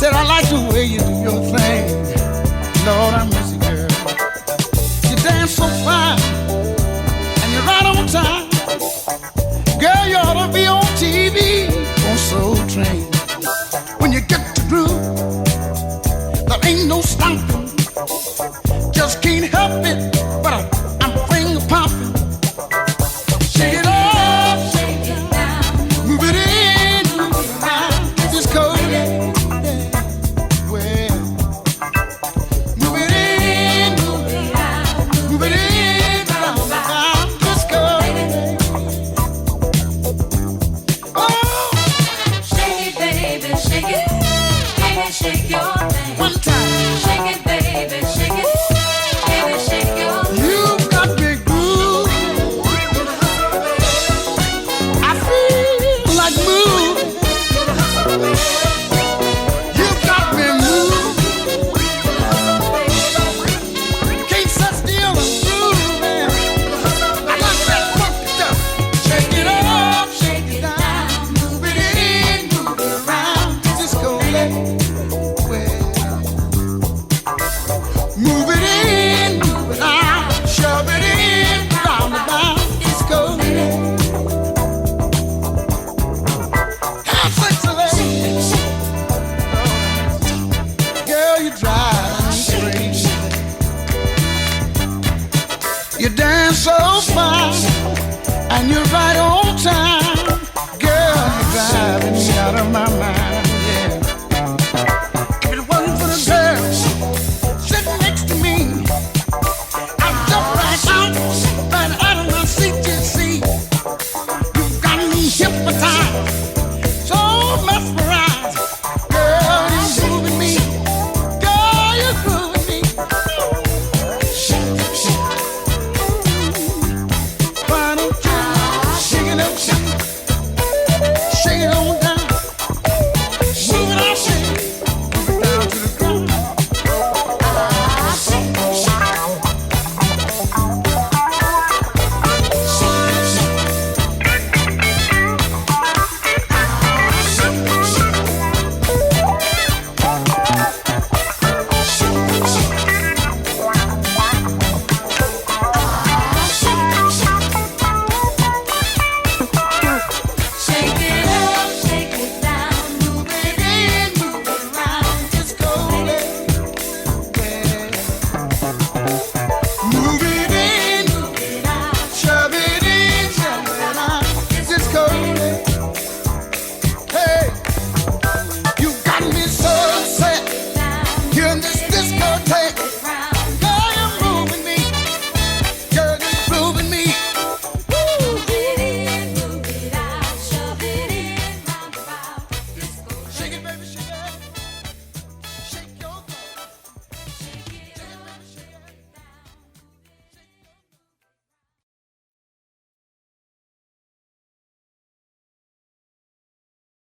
Said I like the way you do your thing. Lord, I miss you, girl. You dance so fine, and you're right on time. Girl, you ought to be on TV on Soul Train. When you get to groove, there ain't no stopping. Just can't help it, but I'm finger popping. Shake it up, shake it down, move it in, move it out. Just go, well, move it in, move it out, move it in, round about. Just go, oh, shake it, baby, shake it, baby, shake your thing. one time. Shake it, baby, shake it, baby, shake your thing. You got big groove. I feel like moving. You got me moving. Can't sit still and grooving. I like that funky stuff. Shake it up, shake it down, move it in, move it around. Just go let well. Move it in, move it out, shove it in, round about. Just go let have sexy lady. Girl, you drive me crazy. You dance so fine, and you're right on